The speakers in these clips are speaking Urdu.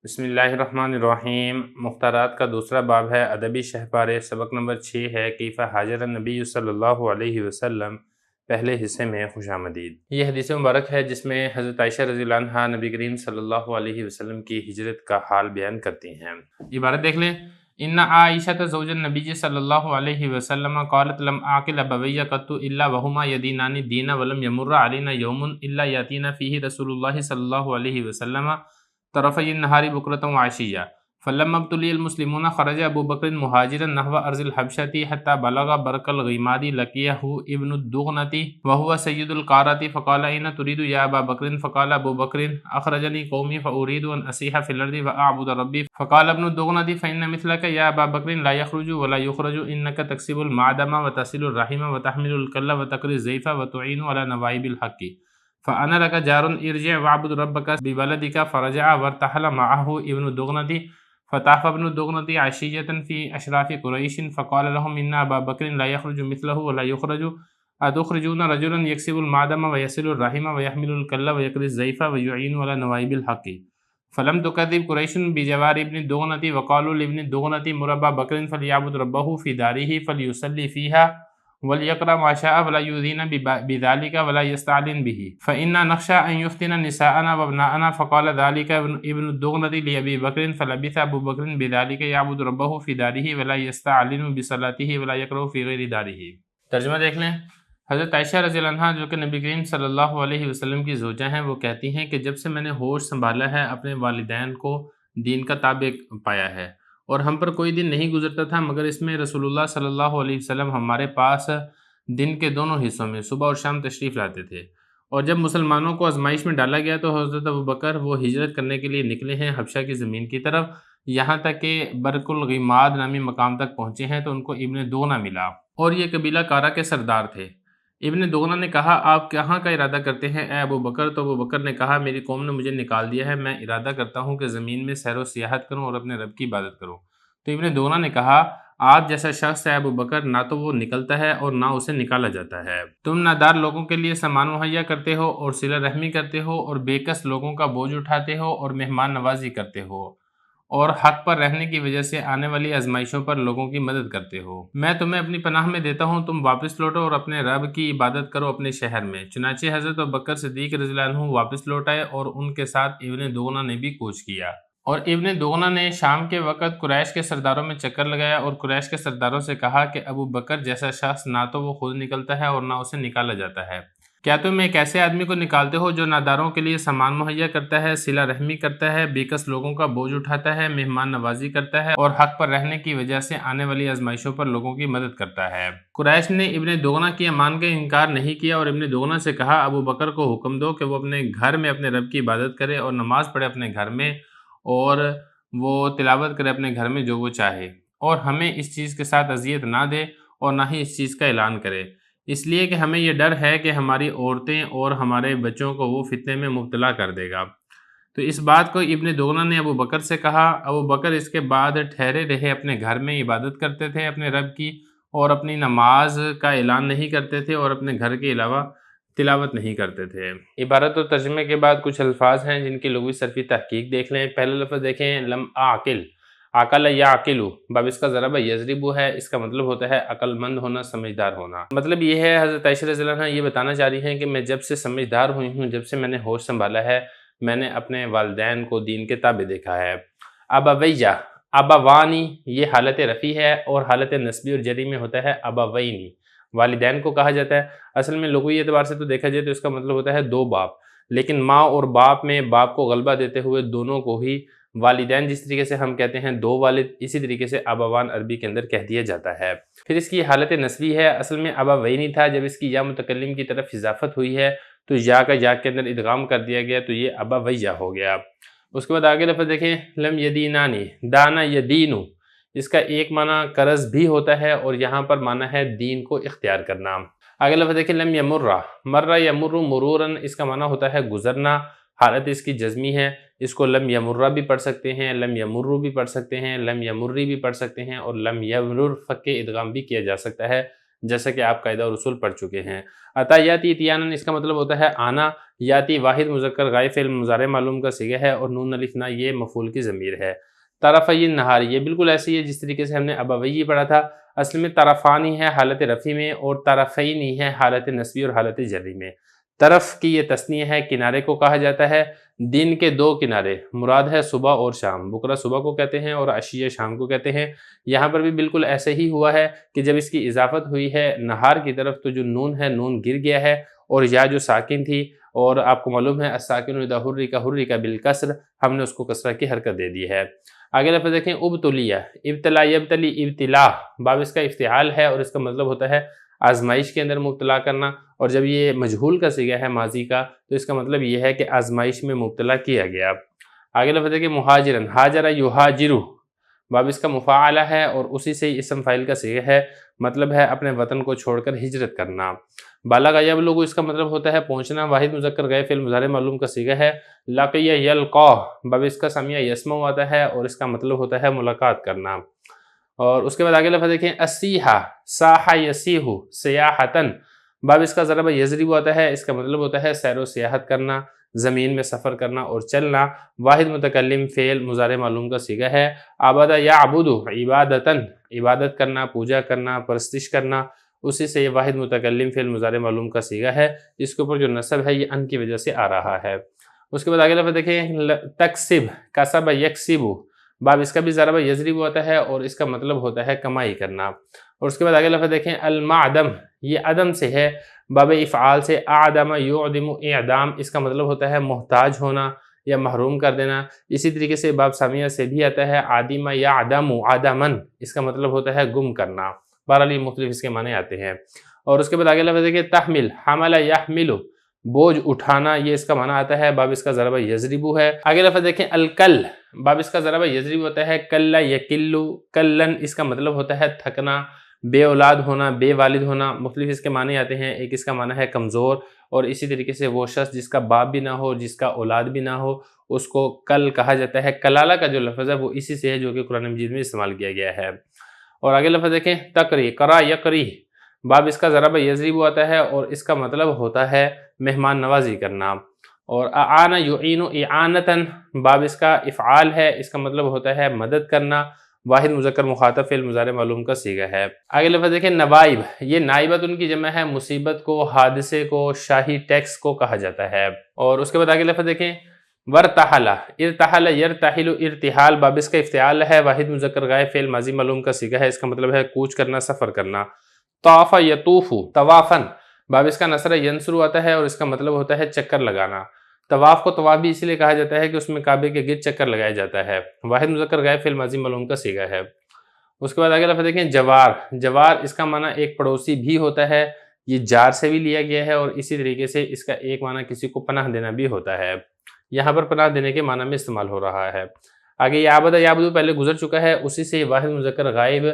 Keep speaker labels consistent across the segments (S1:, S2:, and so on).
S1: بسم اللہ الرحمن الرحیم۔ مختارات کا دوسرا باب ہے ادبی شہپارے، سبق نمبر 6 ہے کیف حاجر النبی صلی اللہ علیہ وسلم۔ پہلے حصے میں خوش آمدید۔ یہ حدیث مبارک ہے جس میں حضرت عائشہ رضی اللہ عنہا نبی کریم صلی اللہ علیہ وسلم کی ہجرت کا حال بیان کرتی ہیں۔ عبارت دیکھ لیں۔ ان عائشہ زوج النبی صلی اللہ علیہ وسلم قالت لم اعقل ابوی قط الا وهما يدينان الدين ولم يمر علينا يوم الا ياتينا فيه رسول الله صلی اللہ علیہ وسلم طرفي النهار بكرة وعشية فلما ابتلي المسلمون خرج ابو بکر مهاجرا نحو ارض الحبشة حتى بلغ برق الغماد لقيه ابن الدغنة وهو سيد القارة فقال اين تريد يا ابا بکر فقال ابو بکر اخرجني قومي فاريد ان اسيح في الارض واعبد ربي فقال ابن الدغنة فان مثلك يا ابا بکر لا يخرج ولا يخرج انك تكسب المعدم وتصل الرحم وتحمل الكل وتقري الضيف وتعين على نوائب الحق فأنا لك جار ارجع وعبد ربك ببلدك فرجع وارتحل معه ابن الدغنة فطاف ابن الدغنة عشية في أشراف قريش فقال لهم إن أبا بكر لا يخرج مثله ولا يخرج أتخرجون رجلا يكسب المعدم ويصل الرحم ويحمل الكل ويقري الضيف ويعين على نوائب الحق فلم تكذب قريش بجوار ابن الدغنة وقالوا لابن الدغنة مر أبا بكر فليعبد ربه في داره فليصلي فيها وَلْيَقْرَأْ مَا شَاءَ وَلَا يُؤْذِينَ بِذَلِكَ وَلَا يَسْتَعْلِنْ بِهِ فَإِنَّا نَخْشَىٰ أَنْ يُفْتِنَ نِسَاءَنَا وَأَبْنَاءَنَا فَقَالَ ذَلِكَ ابن الدغنة لأبي بكر فلبث أبو بكر بذلك يعبد ربه في داره ولا يستعلن بصلاته ولا يقرأ في غير داره۔ ترجمہ دیکھ لیں۔ حضرت عائشہ رضی اللہ عنہا جو کہ نبی کریم صلی اللہ علیہ وسلم کی زوجہ ہیں، وہ کہتی ہیں کہ جب سے میں نے ہوش سنبھالا ہے اپنے والدین کو دین کا تابع پایا ہے، اور ہم پر کوئی دن نہیں گزرتا تھا مگر اس میں رسول اللہ صلی اللہ علیہ وسلم ہمارے پاس دن کے دونوں حصوں میں صبح اور شام تشریف لاتے تھے، اور جب مسلمانوں کو آزمائش میں ڈالا گیا تو حضرت ابوبکر وہ ہجرت کرنے کے لیے نکلے ہیں حبشہ کی زمین کی طرف، یہاں تک کہ برق الغماد نامی مقام تک پہنچے ہیں تو ان کو ابن دغنہ ملا، اور یہ قبیلہ کارا کے سردار تھے۔ ابن دغنہ نے کہا آپ کہاں کا ارادہ کرتے ہیں اے ابوبکر؟ تو ابوبکر نے کہا میری قوم نے مجھے نکال دیا ہے، میں ارادہ کرتا ہوں کہ زمین میں سیر و سیاحت کروں اور اپنے رب کی عبادت کروں۔ تو ابن دغنہ نے کہا آپ جیسا شخص ہے ابوبکر نہ تو وہ نکلتا ہے اور نہ اسے نکالا جاتا ہے، تم نادار لوگوں کے لیے سامان مہیا کرتے ہو اور صلہ رحمی کرتے ہو اور بے کس لوگوں کا بوجھ اٹھاتے ہو اور مہمان نوازی کرتے ہو اور حق پر رہنے کی وجہ سے آنے والی آزمائشوں پر لوگوں کی مدد کرتے ہو۔ میں تمہیں اپنی پناہ میں دیتا ہوں، تم واپس لوٹو اور اپنے رب کی عبادت کرو اپنے شہر میں۔ چنانچہ حضرت ابوبکر صدیق رضی اللہ عنہ واپس لوٹ آئے اور ان کے ساتھ ابن دغنہ نے بھی کوچ کیا، اور ابن دغنہ نے شام کے وقت قریش کے سرداروں میں چکر لگایا اور قریش کے سرداروں سے کہا کہ ابوبکر جیسا شخص نہ تو وہ خود نکلتا ہے اور نہ اسے نکالا جاتا ہے، کیا تم ایک ایسے آدمی کو نکالتے ہو جو ناداروں کے لیے سامان مہیا کرتا ہے، صلہ رحمی کرتا ہے، بے کس لوگوں کا بوجھ اٹھاتا ہے، مہمان نوازی کرتا ہے اور حق پر رہنے کی وجہ سے آنے والی آزمائشوں پر لوگوں کی مدد کرتا ہے؟ قریش نے ابن دغنہ کی امان کا انکار نہیں کیا اور ابن دغنہ سے کہا ابوبکر کو حکم دو کہ وہ اپنے گھر میں اپنے رب کی عبادت کرے اور نماز پڑھے اپنے گھر میں، اور وہ تلاوت کرے اپنے گھر میں جو وہ چاہے، اور ہمیں اس چیز کے ساتھ اذیت نہ دے اور نہ ہی اس چیز کا اعلان کرے، اس لیے کہ ہمیں یہ ڈر ہے کہ ہماری عورتیں اور ہمارے بچوں کو وہ فتنے میں مبتلا کر دے گا۔ تو اس بات کو ابن دغنہ نے ابوبکر سے کہا۔ ابوبکر اس کے بعد ٹھہرے رہے، اپنے گھر میں عبادت کرتے تھے اپنے رب کی، اور اپنی نماز کا اعلان نہیں کرتے تھے اور اپنے گھر کے علاوہ تلاوت نہیں کرتے تھے۔ عبارت و ترجمے کے بعد کچھ الفاظ ہیں جن کی لغوی صرفی تحقیق دیکھ لیں۔ پہلا لفظ دیکھیں لم اعقل، عقل یعقل، باب اس کا ضرب یضرب ہے، اس کا مطلب ہوتا ہے عقل مند ہونا، سمجھدار ہونا۔ مطلب یہ ہے حضرت عائشہ رضی اللہ عنہا یہ بتانا چاہ رہی ہیں کہ میں جب سے سمجھدار ہوئی ہوں، جب سے میں نے ہوش سنبھالا ہے، میں نے اپنے والدین کو دین کے تابع دیکھا ہے۔ ابویہ، ابوانی یہ حالت رفیع ہے اور حالت نسبی اور جری میں ہوتا ہے ابوینی، والدین کو کہا جاتا ہے۔ اصل میں لغوی اعتبار سے تو دیکھا جائے تو اس کا مطلب ہوتا ہے دو باپ، لیکن ماں اور باپ میں باپ کو غلبہ دیتے ہوئے دونوں کو ہی والدین جس طریقے سے ہم کہتے ہیں دو والد، اسی طریقے سے ابوان عربی کے اندر کہہ دیا جاتا ہے۔ پھر اس کی حالت نسبی ہے، اصل میں ابوینی تھا، جب اس کی یا متکلم کی طرف اضافت ہوئی ہے تو یا کا یا کے اندر ادغام کر دیا گیا تو یہ ابویہ ہو گیا۔ اس کے بعد آگے لفظ دیکھیں لم یدینانی، دانا یدینو، اس کا ایک معنی قرض بھی ہوتا ہے اور یہاں پر معنی ہے دین کو اختیار کرنا۔ آگے لفظ دیکھیں لم یمرہ، مرہ یمر مرورن، اس کا معنی ہوتا ہے گزرنا، حالت اس کی جزمی ہے، اس کو لم یمرہ بھی پڑھ سکتے ہیں، لم یمرو بھی پڑھ سکتے ہیں، لم یمری بھی پڑھ سکتے ہیں اور لم یمرر فک ادغام بھی کیا جا سکتا ہے، جیسا کہ آپ قاعدہ اور اصول پڑھ چکے ہیں۔ اتا یاتی اتیانا اس کا مطلب ہوتا ہے آنا، یاتی واحد مذکر غائب فعل مضارع معلوم کا صیغہ ہے اور نون الف نا یہ مفعول کی ضمیر ہے۔ طرفی النہار یہ بالکل ایسے ہی ہے جس طریقے سے ہم نے ابوی پڑھا تھا، اصل میں طرفانی ہے حالت رفع میں اور طرفینی ہے حالت نصبی اور حالت جری میں۔ طرف کی یہ تثنیہ ہے، کنارے کو کہا جاتا ہے، دن کے دو کنارے مراد ہے صبح اور شام، بکرہ صبح کو کہتے ہیں اور عشیہ شام کو کہتے ہیں۔ یہاں پر بھی بالکل ایسے ہی ہوا ہے کہ جب اس کی اضافت ہوئی ہے نہار کی طرف تو جو نون ہے نون گر گیا ہے اور یا جو ساکن تھی، اور آپ کو معلوم ہے الساکن اذا حرک بالکسر، ہم نے اس کو کسرہ کی حرکت دے دی ہے۔ آگے لفظ دیکھیں ابتلیہ، ابتلا یبتلی ابتلا، باب اس کا افتعال ہے اور اس کا مطلب ہوتا ہے آزمائش کے اندر مبتلا کرنا، اور جب یہ مجہول کا صیغہ ہے ماضی کا تو اس کا مطلب یہ ہے کہ آزمائش میں مبتلا کیا گیا۔ آگے لفظ دیکھیں مہاجرن، ہاجر یہاجر، باب اس کا مفاعلہ ہے اور اسی سے اسم فاعل کا صیغہ ہے، مطلب ہے اپنے وطن کو چھوڑ کر ہجرت کرنا۔ بالغ یبلغ اس کا مطلب ہوتا ہے پہنچنا، واحد مذکر غائب فعل مضارع معلوم کا صیغہ ہے۔ لقی یلقا، باب اس کا سمیع یسمع آتا ہے اور اس کا مطلب ہوتا ہے ملاقات کرنا۔ اور اس کے بعد آگے لفظ دیکھیں السیحہ، ساح یسیح سیاحتن، باب اس کا ضرب یضرب آتا ہے، اس کا مطلب ہوتا ہے سیر و سیاحت کرنا، زمین میں سفر کرنا اور چلنا۔ واحد متکلم فعل مضارع معلوم کا صیغہ ہے۔ عبد یعبد عبادتن، عبادت کرنا، پوجا کرنا، پرستش کرنا، اسی سے یہ واحد متکلم فعل مضارع معلوم کا صیغہ ہے، اس کے اوپر جو نصب ہے یہ ان کی وجہ سے آ رہا ہے۔ اس کے بعد آگے لفظ دیکھیں تکسب، کسب یکسب، باب اس کا بھی ضرب یضرب ہوتا ہے اور اس کا مطلب ہوتا ہے کمائی کرنا۔ اور اس کے بعد آگے لفظ دیکھیں المعدم، یہ عدم سے ہے، باب افعال سے اعدم یعدم اعدام، اس کا مطلب ہوتا ہے محتاج ہونا یا محروم کر دینا۔ اسی طریقے سے باب سامیہ سے بھی آتا ہے عادم یعدم عدمن، اس کا مطلب ہوتا ہے گم کرنا۔ بہرحال مختلف اس کے معنی آتے ہیں۔ اور اس کے بعد آگے لفظ دیکھیں تحمل، حمل یحمل، بوجھ اٹھانا، یہ اس کا معنی آتا ہے، باب اس کا ضرب یضرب ہے۔ آگے لفظ دیکھیں الکل، باب اس کا ضرب یضرب ہوتا ہے، کل یکلو، کلن اس کا مطلب ہوتا ہے تھکنا، بے اولاد ہونا، بے والد ہونا، مختلف اس کے معنی آتے ہیں۔ ایک اس کا معنی ہے کمزور، اور اسی طریقے سے وہ شخص جس کا باپ بھی نہ ہو، جس کا اولاد بھی نہ ہو، اس کو کل کہا جاتا ہے۔ کلالہ کا جو لفظ ہے وہ اسی سے ہے جو کہ قرآن مجید میں استعمال کیا گیا ہے۔ اور آگے لفظ دیکھیں تقری، قرا یقری، باب اس کا ضرب یضرب آتا ہے اور اس کا مطلب ہوتا ہے مہمان نوازی کرنا۔ اور اعان یعین اعانتن، باب اس کا افعال ہے، اس کا مطلب ہوتا ہے مدد کرنا، واحد مذکر مخاطب فعل مضارع معلوم کا صیغہ ہے۔ آگے لفظ دیکھیں نوائب، یہ نائبت ان کی جمع ہے، مصیبت کو، حادثے کو، شاہی ٹیکس کو کہا جاتا ہے۔ اور اس کے بعد آگے لفظ دیکھیں ورتحل، ارتحل یرتحل ارتحال، باب اس کا افتعال ہے، واحد مذکر غائب فعل ماضی معلوم کا صیغہ ہے، اس کا مطلب ہے کوچ کرنا، سفر کرنا۔ طاف یطوف طوافن، باب اس کا نصر ینصر آتا ہے اور اس کا مطلب ہوتا ہے چکر لگانا۔ طواف کو طواف بھی اسی لیے کہا جاتا ہے کہ اس میں کعبے کے گرد چکر لگایا جاتا ہے، واحد مذکر غائب فعل ماضی معلوم کا صیغہ ہے۔ اس کے بعد آگے لفظ دیکھیں جوار، جوار اس کا معنی ایک پڑوسی بھی ہوتا ہے، یہ جار سے بھی لیا گیا ہے، اور اسی طریقے سے اس کا ایک معنی کسی کو پناہ دینا بھی ہوتا ہے، یہاں پر پناہ دینے کے معنی میں استعمال ہو رہا ہے۔ آگے یعبد یعبدو پہلے گزر چکا ہے، اسی سے واحد مذکر غائب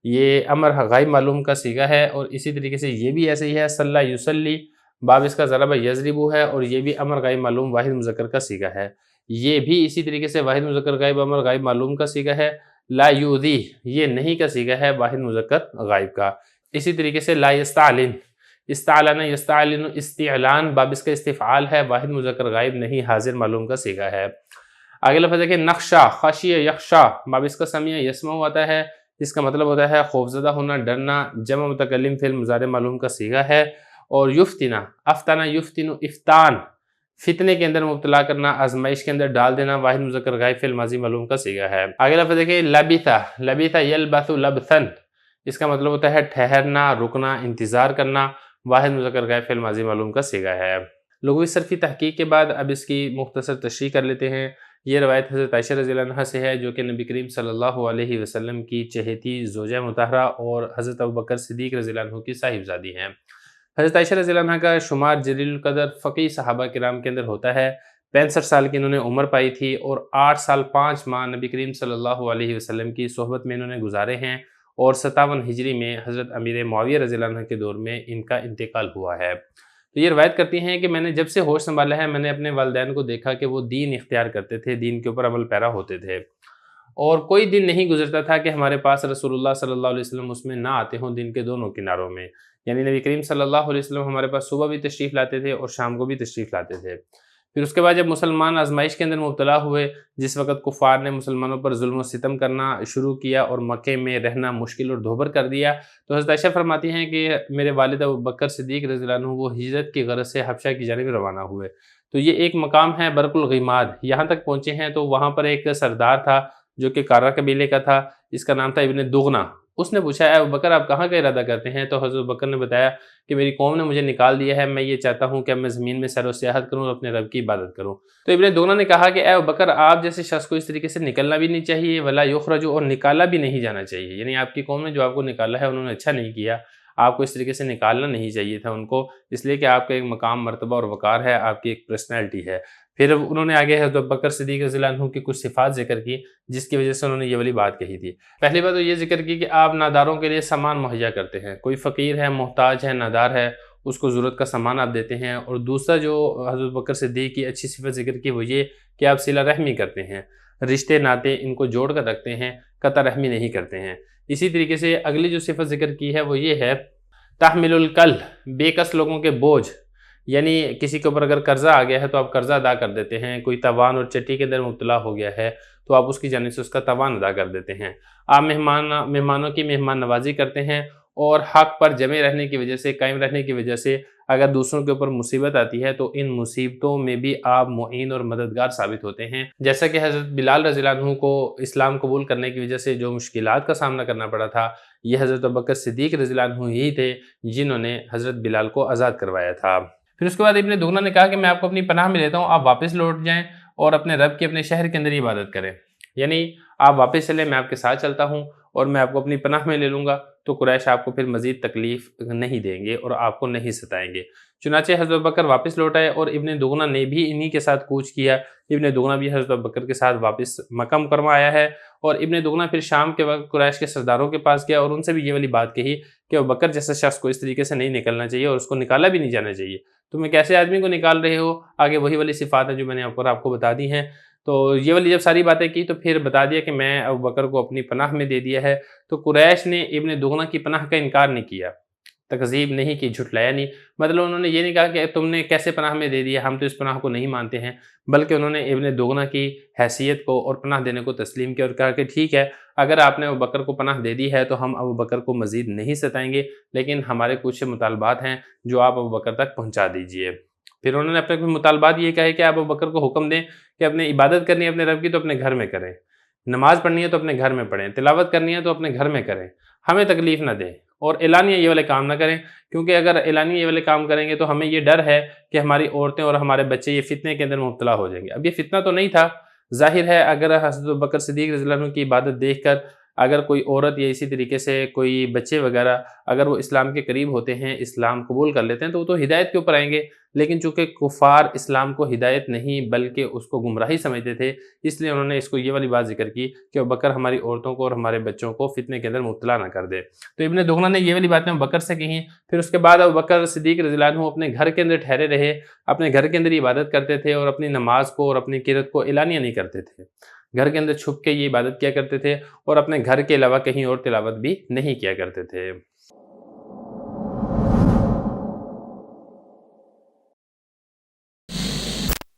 S1: یہ امر غائب معلوم کا صیغہ ہے، اور اسی طریقے سے یہ بھی ایسے ہی ہے صلی یصلی، باب اس کا ضرب یضرب ہے اور یہ بھی امر غائب معلوم واحد مذکر کا صیغہ ہے، یہ بھی اسی طریقے سے واحد مذکر غائب امر غائب معلوم کا صیغہ ہے۔ لا یؤذی یہ نہیں کا صیغہ ہے واحد مذکر غائب کا۔ اسی طریقے سے لا یستعلن، استعلن یستعلن استعلان، باب اس کا استفعال ہے، واحد مذکر غائب نہیں حاضر معلوم کا صیغہ ہے۔ آگے لفظ دیکھیں نقشہ، خشی یخشا، باب اس کا سمیع یسمع آتا ہے، اس کا مطلب ہوتا ہے خوفزدہ ہونا، ڈرنا، جمع متکلم فعل مضارع معلوم کا صیغہ ہے۔ اور یفتنا، افتنا یفتن افتان، فتنے کے اندر مبتلا کرنا، آزمائش کے اندر ڈال دینا، واحد مذکر غائب فعل ماضی معلوم کا صیغہ ہے۔ آگے لفظ دیکھیں لبث، لبث یلبث لبثن، اس کا مطلب ہوتا ہے ٹھہرنا، رکنا، انتظار کرنا، واحد مذکر غائب فعل ماضی معلوم کا صیغہ ہے۔ لغوی صرفی تحقیق کے بعد اب اس کی مختصر تشریح کر لیتے ہیں۔ یہ روایت حضرت عائشہ رضی اللہ عنہا سے ہے جو کہ نبی کریم صلی اللہ علیہ وسلم کی چہیتی زوجہ مطہرہ اور حضرت ابوبکر صدیق رضی اللہ عنہ کی صاحبزادی ہیں۔ حضرت عائشہ رضی اللہ عنہ کا شمار جلیل القدر فقیہ صحابہ کرام کے اندر ہوتا ہے۔ 65 سال کی انہوں نے عمر پائی تھی اور 8 سال 5 ماہ نبی کریم صلی اللہ علیہ وسلم کی صحبت میں انہوں نے گزارے ہیں، اور 57 ہجری میں حضرت امیر معاویہ رضی اللہ عنہ کے دور میں ان کا انتقال ہوا ہے۔ تو یہ روایت کرتی ہیں کہ میں نے جب سے ہوش سنبھالا ہے میں نے اپنے والدین کو دیکھا کہ وہ دین اختیار کرتے تھے، دین کے اوپر عمل پیرا ہوتے تھے، اور کوئی دن نہیں گزرتا تھا کہ ہمارے پاس رسول اللہ صلی اللہ علیہ وسلم اس میں نہ آتے ہوں دن کے دونوں کناروں میں، یعنی نبی کریم صلی اللہ علیہ وسلم ہمارے پاس صبح بھی تشریف لاتے تھے اور شام کو بھی تشریف لاتے تھے۔ پھر اس کے بعد جب مسلمان آزمائش کے اندر مبتلا ہوئے، جس وقت کفار نے مسلمانوں پر ظلم و ستم کرنا شروع کیا اور مکے میں رہنا مشکل اور دھوبر کر دیا، تو حضرت عائشہ فرماتی ہیں کہ میرے والد ابوبکر صدیق رضی اللہ عنہ وہ ہجرت کی غرض سے حبشہ کی جانب روانہ ہوئے۔ تو یہ ایک مقام ہے برق الغماد، یہاں تک پہنچے ہیں تو وہاں پر ایک سردار تھا جو کہ کارا قبیلے کا تھا، اس کا نام تھا ابن دغنہ۔ اس نے پوچھا، اے ابوبکر آپ کہاں کا ارادہ کرتے ہیں؟ تو حضرت ابوبکر نے بتایا کہ میری قوم نے مجھے نکال دیا ہے، میں یہ چاہتا ہوں کہ اب میں زمین میں سیر و سیاحت کروں اور اپنے رب کی عبادت کروں۔ تو ابن دغنہ نے کہا کہ اے ابوبکر آپ جیسے شخص کو اس طریقے سے نکلنا بھی نہیں چاہیے، ولا یخرج، اور نکالا بھی نہیں جانا چاہیے، یعنی آپ کی قوم نے جو آپ کو نکالا ہے انہوں نے اچھا نہیں کیا، آپ کو اس طریقے سے نکالنا نہیں چاہیے تھا ان کو، اس لیے کہ آپ کا ایک مقام مرتبہ اور وقار ہے، آپ کی ایک پرسنالٹی ہے۔ پھر انہوں نے آگے حضرت ابوبکر صدیق رضی اللہ عنہ کی کچھ صفات ذکر کی جس کی وجہ سے انہوں نے یہ والی بات کہی تھی۔ پہلی بات تو یہ ذکر کی کہ آپ ناداروں کے لیے سامان مہیا کرتے ہیں، کوئی فقیر ہے، محتاج ہے، نادار ہے، اس کو ضرورت کا سامان آپ دیتے ہیں۔ اور دوسرا جو حضرت ابوبکر صدیق کی اچھی صفت ذکر کی وہ یہ کہ آپ صلہ رحمی کرتے ہیں، رشتے ناتے ان کو جوڑ کر رکھتے ہیں، قطع رحمی نہیں کرتے ہیں۔ اسی طریقے سے اگلی جو صفت ذکر کی ہے وہ یہ ہے تحمل الکل، بے کس لوگوں کے بوجھ، یعنی کسی کے اوپر اگر قرضہ آ گیا ہے تو آپ قرضہ ادا کر دیتے ہیں، کوئی تاوان اور چٹی کے اندر مبتلا ہو گیا ہے تو آپ اس کی جانب سے اس کا تاوان ادا کر دیتے ہیں۔ آپ مہمانوں کی مہمان نوازی کرتے ہیں اور حق پر جمع رہنے کی وجہ سے، قائم رہنے کی وجہ سے اگر دوسروں کے اوپر مصیبت آتی ہے تو ان مصیبتوں میں بھی آپ معین اور مددگار ثابت ہوتے ہیں، جیسا کہ حضرت بلال رضی اللہ عنہ کو اسلام قبول کرنے کی وجہ سے جو مشکلات کا سامنا کرنا پڑا تھا، یہ حضرت ابوبکر صدیق رضی اللہ عنہ ہی تھے جنہوں نے حضرت بلال کو آزاد کروایا تھا۔ پھر اس کے بعد ابن دغنہ نے کہا کہ میں آپ کو اپنی پناہ میں لیتا ہوں، آپ واپس لوٹ جائیں اور اپنے رب کی اپنے شہر کے اندر ہی عبادت کریں، یعنی آپ واپس چلیں، میں آپ کے ساتھ چلتا ہوں اور میں آپ کو اپنی پناہ میں لے لوں گا، تو قریش آپ کو پھر مزید تکلیف نہیں دیں گے اور آپ کو نہیں ستائیں گے۔ چنانچہ حضرت ابوبکر واپس لوٹ آئے اور ابن دغنہ نے بھی انہی کے ساتھ کوچ کیا۔ ابن دغنہ بھی حضرت ابوبکر کے ساتھ واپس مکہ مکرمہ آیا ہے، اور ابن دغنہ پھر شام کے وقت قریش کے سرداروں کے پاس گیا اور ان سے بھی یہ والی بات کہی کہ ابوبکر جیسے شخص کو اس طریقے سے نہیں نکلنا چاہیے اور اس کو نکالا بھی نہیں جانا چاہیے، تم ایک ایسے آدمی کو نکال رہے ہو۔ آگے وہی والی صفات ہیں جو میں نے آپ کو بتا دی ہیں۔ تو یہ والی جب ساری باتیں کی تو پھر بتا دیا کہ میں ابوبکر کو اپنی پناہ میں دے دیا ہے۔ تو قریش نے ابن دغنہ کی پناہ کا انکار نہیں کیا، تکذیب نہیں کی، جھٹلایا نہیں، مطلب انہوں نے یہ نہیں کہا کہ تم نے کیسے پناہ میں دے دیا، ہم تو اس پناہ کو نہیں مانتے ہیں، بلکہ انہوں نے ابن دغنہ کی حیثیت کو اور پناہ دینے کو تسلیم کیا اور کہا کہ ٹھیک ہے، اگر آپ نے ابوبکر کو پناہ دے دی ہے تو ہم ابوبکر کو مزید نہیں ستائیں گے، لیکن ہمارے کچھ مطالبات ہیں جو آپ ابوبکر تک پہنچا دیجئے۔ پھر انہوں نے اپنے کچھ مطالبات یہ کہے کہ آپ ابوبکر کو حکم دیں کہ اپنے عبادت کرنی ہے اپنے رب کی تو اپنے گھر میں کریں، نماز پڑھنی ہے تو اپنے گھر میں پڑھیں، تلاوت کرنی ہے تو اپنے گھر میں کریں، ہمیں تکلیف نہ دیں اور اعلانیہ یہ والے کام نہ کریں، کیونکہ اگر اعلانیہ یہ والے کام کریں گے تو ہمیں یہ ڈر ہے کہ ہماری عورتیں اور ہمارے بچے یہ فتنے کے اندر مبتلا ہو جائیں گے۔ اب یہ فتنہ تو نہیں تھا، ظاہر ہے اگر حضرت ابوبکر صدیق رضی اللہ عنہ کی عبادت دیکھ کر اگر کوئی عورت یا اسی طریقے سے کوئی بچے وغیرہ اگر وہ اسلام کے قریب ہوتے ہیں، اسلام قبول کر لیتے ہیں تو وہ تو ہدایت کے اوپر آئیں گے، لیکن چونکہ کفار اسلام کو ہدایت نہیں بلکہ اس کو گمراہی سمجھتے تھے، اس لیے انہوں نے اس کو یہ والی بات ذکر کی کہ ابوبکر ہماری عورتوں کو اور ہمارے بچوں کو فتنے کے اندر مبتلا نہ کر دے۔ تو ابن دغنہ نے یہ والی باتیں ابوبکر سے کہیں۔ پھر اس کے بعد ابوبکر صدیق رضی اللہ عنہ اپنے گھر کے اندر ٹھہرے رہے، اپنے گھر کے اندر ہی عبادت کرتے تھے اور اپنی نماز کو اور اپنی قرات کو اعلانیہ نہیں کرتے تھے، گھر کے اندر چھپ کے یہ عبادت کیا کرتے تھے اور اپنے گھر کے علاوہ کہیں اور تلاوت بھی نہیں کیا کرتے تھے۔